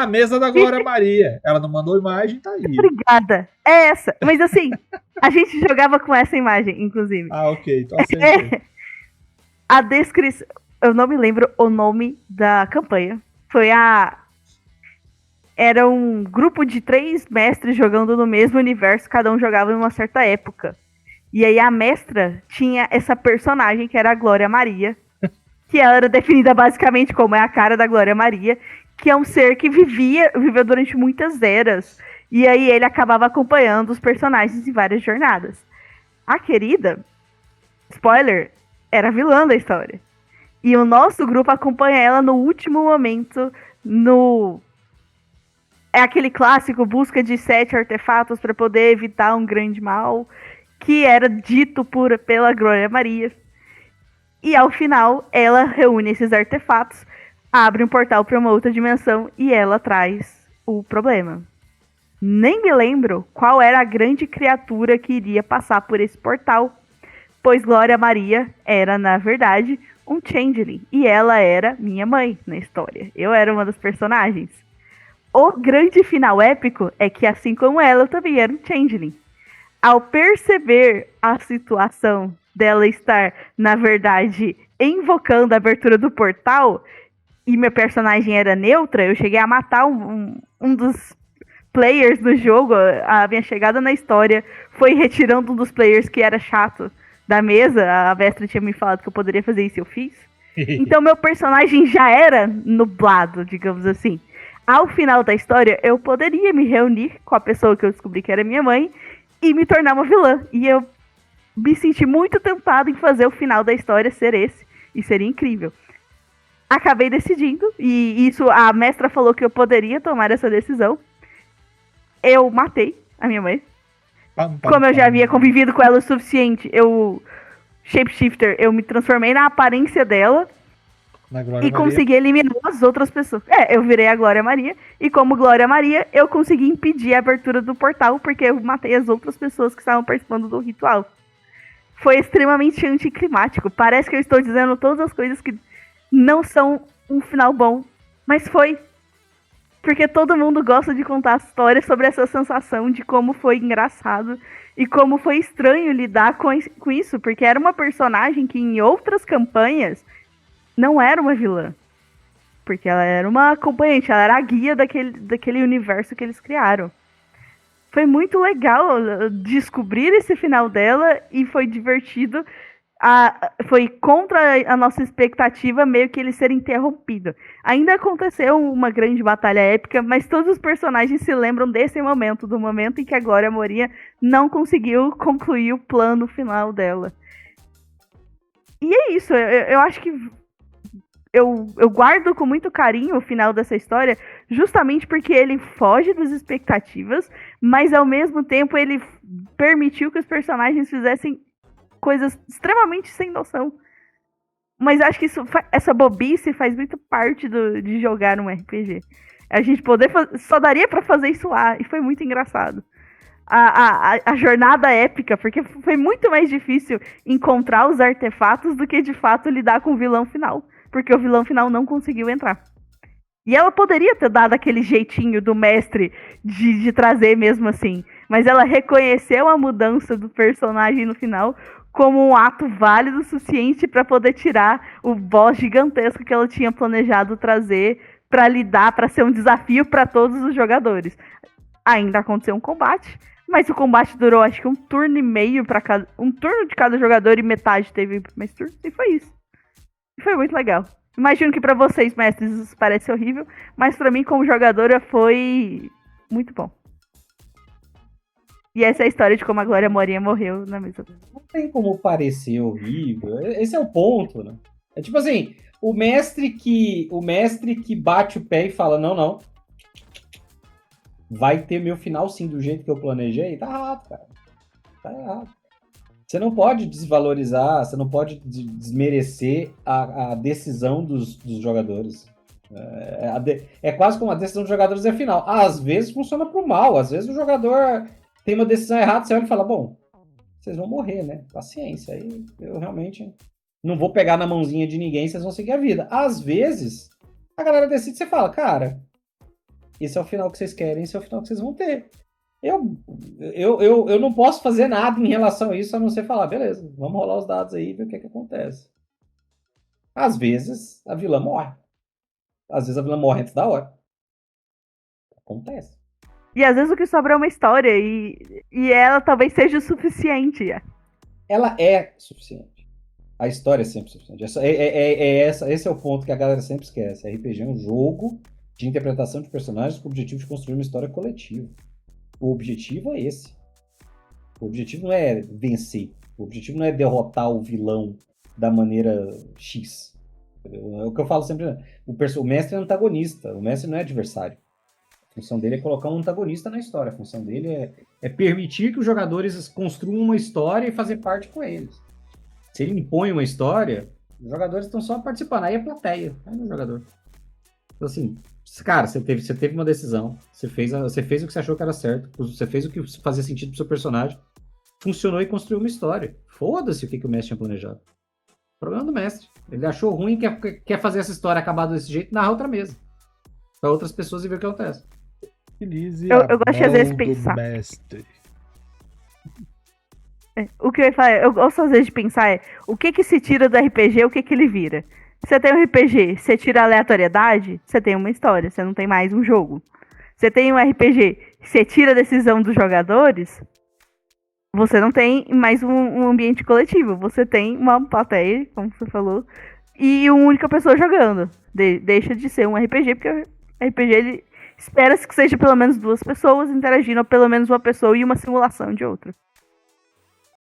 A mesa da Glória Maria. Ela não mandou imagem, tá aí. Obrigada. É essa. Mas assim, a gente jogava com essa imagem, inclusive. Ah, ok. Então acertei. A descrição. Eu não me lembro o nome da campanha. Foi a. Era um grupo de 3 mestres jogando no mesmo universo, cada um jogava em uma certa época. E aí a mestra tinha essa personagem que era a Glória Maria, que ela era definida basicamente como é a cara da Glória Maria, que é um ser que viveu durante muitas eras. E aí ele acabava acompanhando os personagens em várias jornadas. A querida, spoiler, era a vilã da história. E o nosso grupo acompanha ela no último momento, no... É aquele clássico busca de 7 artefatos para poder evitar um grande mal, que era dito pela Glória Maria. E ao final, ela reúne esses artefatos, abre um portal para uma outra dimensão e ela traz o problema. Nem me lembro qual era a grande criatura que iria passar por esse portal, pois Glória Maria era, na verdade, um changeling. E ela era minha mãe na história. Eu era uma das personagens. O grande final épico é que, assim como ela, eu também era um changeling. Ao perceber a situação dela estar, na verdade, invocando a abertura do portal, e meu personagem era neutra, eu cheguei a matar um dos players do jogo. A minha chegada na história foi retirando um dos players que era chato da mesa. A Vestra tinha me falado que eu poderia fazer isso e eu fiz. Então meu personagem já era nublado, digamos assim. Ao final da história, eu poderia me reunir com a pessoa que eu descobri que era minha mãe e me tornar uma vilã. E eu me senti muito tentado em fazer o final da história ser esse. E seria incrível. Acabei decidindo, e isso a mestra falou que eu poderia tomar essa decisão. Eu matei a minha mãe. Como eu já havia convivido com ela o suficiente, shapeshifter, eu me transformei na aparência dela e consegui eliminar as outras pessoas. Eu virei a Glória Maria, e como Glória Maria, eu consegui impedir a abertura do portal, porque eu matei as outras pessoas que estavam participando do ritual. Foi extremamente anticlimático. Parece que eu estou dizendo todas as coisas que não são um final bom, mas foi. Porque todo mundo gosta de contar histórias sobre essa sensação de como foi engraçado e como foi estranho lidar com isso, porque era uma personagem que em outras campanhas não era uma vilã. Porque ela era uma acompanhante, ela era a guia daquele universo que eles criaram. Foi muito legal descobrir esse final dela e foi divertido. Foi contra a nossa expectativa meio que ele ser interrompido. Ainda aconteceu uma grande batalha épica, mas todos os personagens se lembram desse momento, do momento em que a Glória Maria não conseguiu concluir o plano final dela. E é isso, eu acho que eu guardo com muito carinho o final dessa história, justamente porque ele foge das expectativas, mas ao mesmo tempo ele permitiu que os personagens fizessem coisas extremamente sem noção. Mas acho que essa bobice faz muito parte de jogar um RPG. A gente só daria pra fazer isso lá, e foi muito engraçado. A jornada épica, porque foi muito mais difícil encontrar os artefatos do que de fato lidar com o vilão final. Porque o vilão final não conseguiu entrar. E ela poderia ter dado aquele jeitinho do mestre de trazer mesmo assim. Mas ela reconheceu a mudança do personagem no final como um ato válido o suficiente para poder tirar o boss gigantesco que ela tinha planejado trazer para lidar, para ser um desafio para todos os jogadores. Ainda aconteceu um combate, mas o combate durou acho que 1 turno e meio para cada, 1 turno de cada jogador e metade teve mais turnos, e foi isso. E foi muito legal. Imagino que para vocês, mestres, isso parece horrível, mas para mim como jogadora foi muito bom. E essa é a história de como a Glória Maria morreu na mesa. Não tem como parecer horrível. Esse é o ponto, né? É tipo assim, o mestre que bate o pé e fala, não, vai ter meu final sim, do jeito que eu planejei, tá errado, cara. Tá errado. Você não pode desvalorizar, você não pode desmerecer a decisão dos jogadores. É quase como a decisão dos jogadores é final. Às vezes funciona pro mal, às vezes o jogador tem uma decisão errada, você olha e fala, bom, vocês vão morrer, né? Paciência, aí eu realmente não vou pegar na mãozinha de ninguém, vocês vão seguir a vida. Às vezes, a galera decide, você fala, cara, esse é o final que vocês querem, esse é o final que vocês vão ter. Eu não posso fazer nada em relação a isso, a não ser falar, beleza, vamos rolar os dados aí e ver o que acontece. Às vezes, a vilã morre. Às vezes, a vilã morre antes da hora. Acontece. E às esse o que sobra é uma história e ela talvez seja o suficiente. Ela é suficiente. A história é sempre suficiente. Esse é o ponto que a galera sempre esquece. RPG é um jogo de interpretação de personagens com o objetivo de construir uma história coletiva. O objetivo é esse. O objetivo não é vencer. O objetivo não é derrotar o vilão da maneira X. É o que eu falo sempre. O mestre é antagonista. O mestre não é adversário. A função dele é colocar um antagonista na história. A função dele é permitir que os jogadores construam uma história e fazer parte com eles. Se ele impõe uma história, os jogadores estão só participando. Aí é plateia, aí não é jogador. Então, assim, cara, você teve uma decisão, você fez o que você achou que era certo, você fez o que fazia sentido pro seu personagem, funcionou e construiu uma história. Foda-se o que o mestre tinha planejado. O problema do mestre. Ele achou ruim, quer fazer essa história acabar desse jeito, narrar outra mesa. Para outras pessoas e ver o que acontece. Eu gosto de às vezes pensar. Mestre. O que eu ia falar, eu gosto às vezes de pensar o que se tira do RPG, o que ele vira. Você tem um RPG, você tira a aleatoriedade, você tem uma história, você não tem mais um jogo. Você tem um RPG, você tira a decisão dos jogadores, você não tem mais um ambiente coletivo. Você tem uma plateia, como você falou, e uma única pessoa jogando. Deixa de ser um RPG, porque o RPG ele espera-se que seja pelo menos duas pessoas interagindo, ou pelo menos uma pessoa e uma simulação de outra.